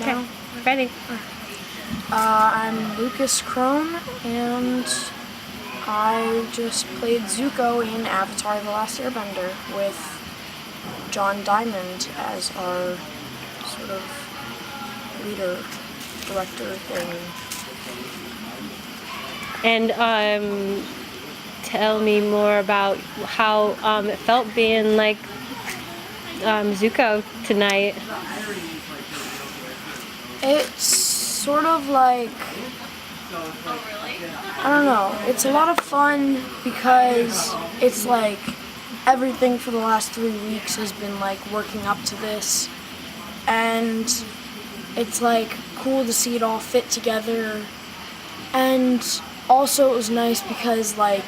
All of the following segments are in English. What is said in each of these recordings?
Okay, ready. I'm Lucas Crone, and I just played Zuko in Avatar: The Last Airbender with John Diamond as our sort of leader, director thing. And tell me more about how it felt being like Zuko tonight. It's sort of like, I don't know, it's a lot of fun because it's like everything for the last 3 weeks has been like working up to this, and it's like cool to see it all fit together. And also it was nice because like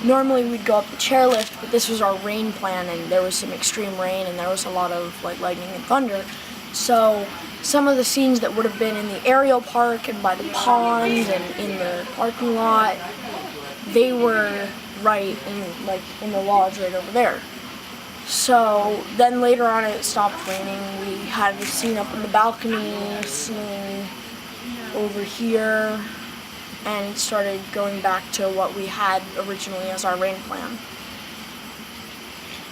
normally we'd go up the chairlift, but this was our rain plan and there was some extreme rain and there was a lot of like lightning and thunder. So some of the scenes that would have been in the aerial park and by the pond and in the parking lot, they were right in the lodge right over there. So then later on it stopped raining. We had a scene up on the balcony, a scene over here, and it started going back to what we had originally as our rain plan.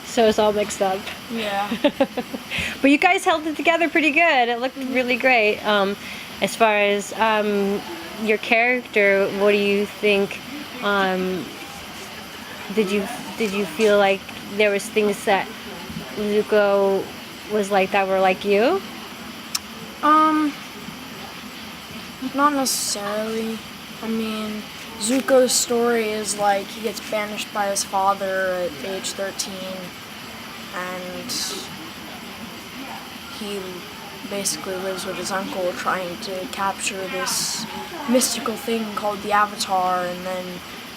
So it's all mixed up. Yeah. But you guys held it together pretty good. It looked really great. As far as your character, what do you think? Did you feel like there was things that Zuko was like that were like you? Not necessarily. I mean, Zuko's story is like he gets banished by his father at age 13, and he basically lives with his uncle trying to capture this mystical thing called the Avatar, and then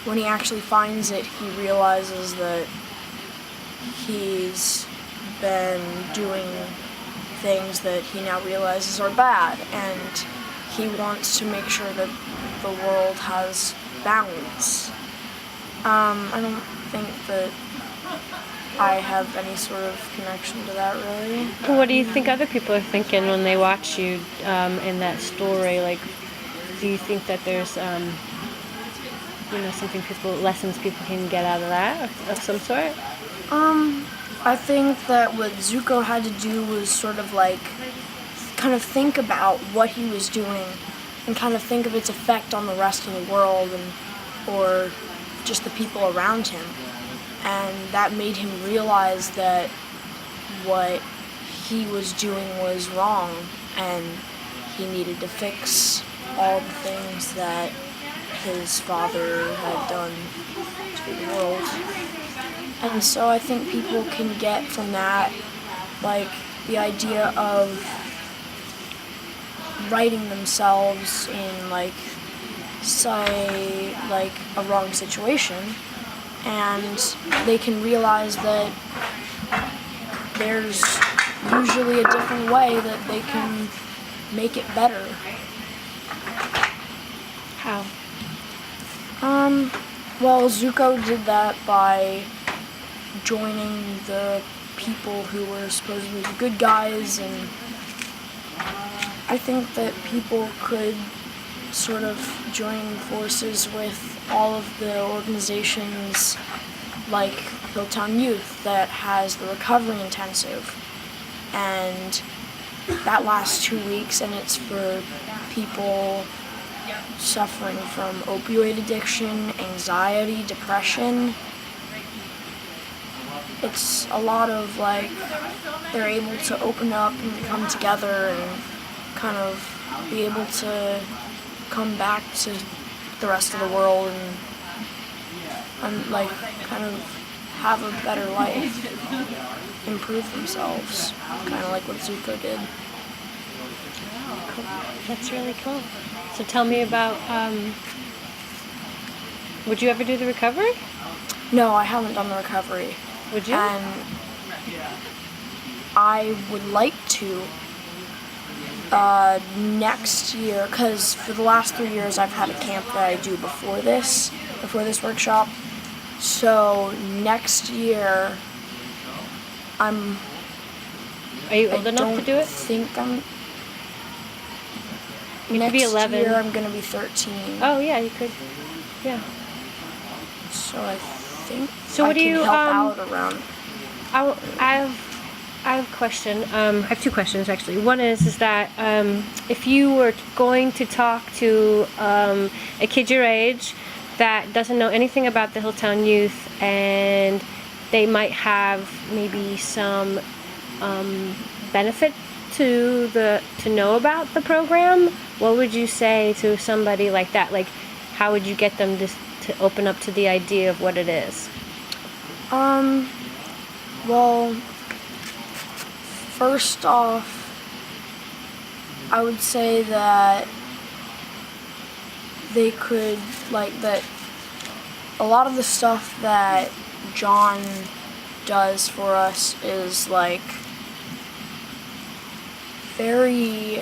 when he actually finds it, he realizes that he's been doing things that he now realizes are bad, and he wants to make sure that the world has balance. I don't think that I have any sort of connection to that, really. What do you think other people are thinking when they watch you in that story? Like, do you think that there's lessons people can get out of that of some sort? I think that what Zuko had to do was sort of like kind of think about what he was doing and kind of think of its effect on the rest of the world or just the people around him. And that made him realize that what he was doing was wrong and he needed to fix all the things that his father had done to the world. And so I think people can get from that, like, the idea of writing themselves in, like, say, like, a wrong situation, and they can realize that there's usually a different way that they can make it better. How? Well, Zuko did that by joining the people who were supposedly the good guys, and I think that people could sort of join forces with all of the organizations like Hilltown Youth that has the recovery intensive, and that lasts 2 weeks, and it's for people suffering from opioid addiction, anxiety, depression. It's a lot of like, they're able to open up and come together and kind of be able to come back to the rest of the world and like kind of have a better life, improve themselves, kind of like what Zuko did. Cool. That's really cool. So tell me about, would you ever do the recovery? No, I haven't done the recovery. Would you? And I would like to next year, because for the last 3 years I've had a camp that I do before this workshop. So next year I'm Are you I old enough to don't do it? think I'm. You could Next be 11. year I'm gonna be 13. Oh yeah, you could. Yeah. So I think So I what do can you, help out around. I have a question. I have two questions actually. One is that if you were going to talk to a kid your age that doesn't know anything about the Hilltown Youth, and they might have maybe some benefit to know about the program, what would you say to somebody like that? Like, how would you get them to open up to the idea of what it is? Well, first off, I would say that they could, like, that a lot of the stuff that John does for us is, like, very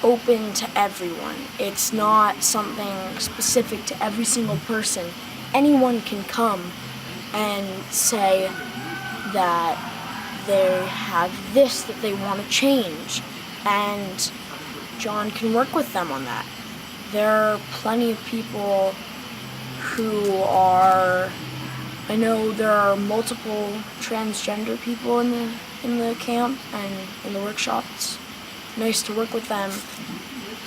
open to everyone. It's not something specific to every single person. Anyone can come and say that they have this that they want to change, and John can work with them on that. There are plenty of people who are, I know there are multiple transgender people in the camp and in the workshop. It's nice to work with them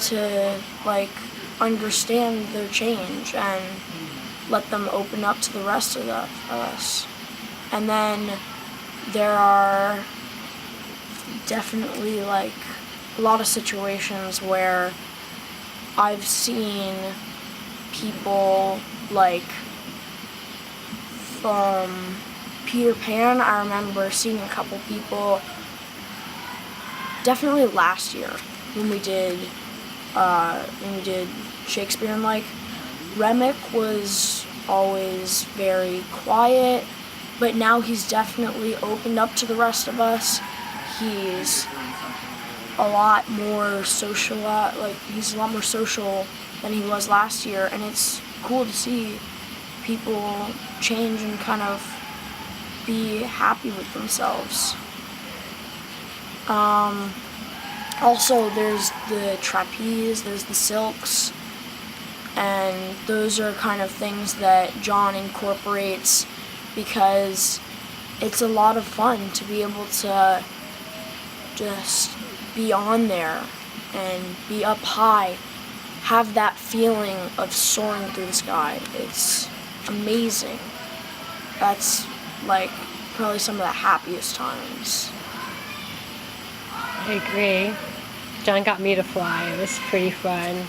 to, like, understand their change and let them open up to the rest of us. And then there are definitely, like, a lot of situations where I've seen people, like, from Peter Pan. I remember seeing a couple people definitely last year when we did Shakespeare, and, like, Remick was always very quiet, but now he's definitely opened up to the rest of us. He's a lot more social, he's a lot more social than he was last year, and it's cool to see people change and kind of be happy with themselves. Also, there's the trapeze, there's the silks, and those are kind of things that John incorporates because it's a lot of fun to be able to just be on there and be up high, have that feeling of soaring through the sky. It's amazing. That's, like, probably some of the happiest times. I agree. John got me to fly. It was pretty fun.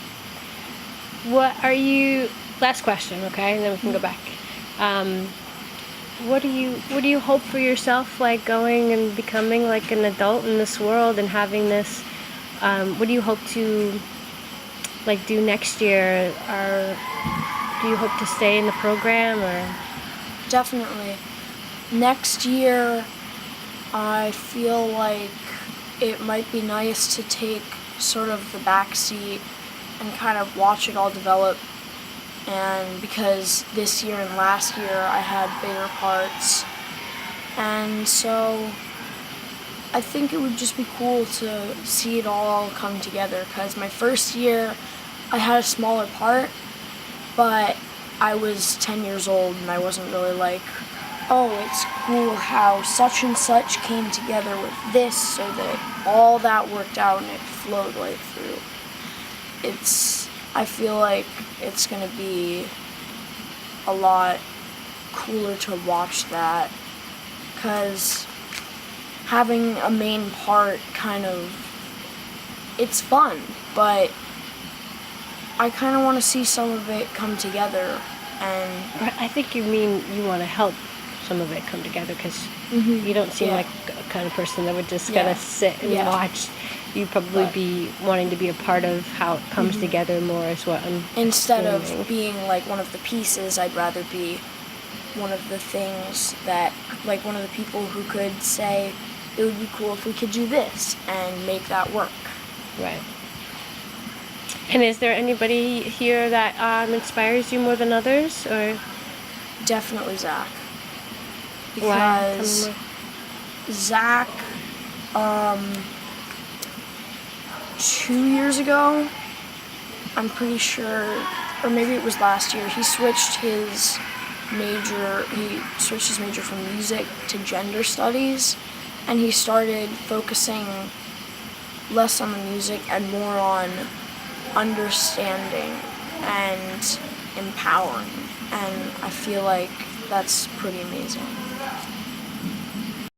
Last question, okay? And then we can go back. What do you hope for yourself, like, going and becoming, like, an adult in this world and having this, what do you hope to, like, do next year? Or do you hope to stay in the program, or? Definitely. Next year, I feel like it might be nice to take sort of the back seat and kind of watch it all develop. And because this year and last year I had bigger parts, and so I think it would just be cool to see it all come together, because my first year I had a smaller part, but I was 10 years old and I wasn't really like, oh, it's cool how such and such came together with this so that all that worked out and it flowed right through. I feel like it's gonna be a lot cooler to watch that, because having a main part kind of, it's fun, but I kind of want to see some of it come together. And I think you mean you want to help some of it come together, because you don't seem like a kind of person that would just kind of sit and watch. You'd probably be wanting to be a part of how it comes together more, is what I'm instead assuming. of being like one of the pieces, I'd rather be one of the things that, like, one of the people who could say, it would be cool if we could do this and make that work. Right. And is there anybody here that inspires you more than others, or? Definitely Zach. Why? Because Zach, 2 years ago, I'm pretty sure, or maybe it was last year, he switched his major from music to gender studies, and he started focusing less on the music and more on understanding and empowering, and I feel like that's pretty amazing.